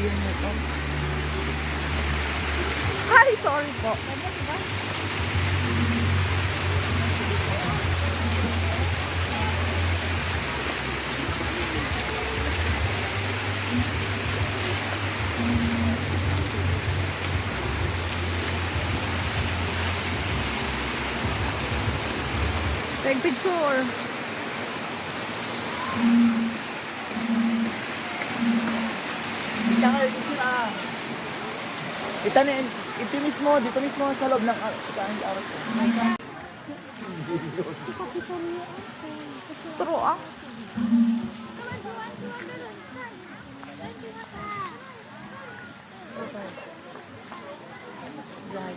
video niyo to. Ay, sorry po. Take picture. Dito mismo sa loob ng arat ko. True ah. Dry.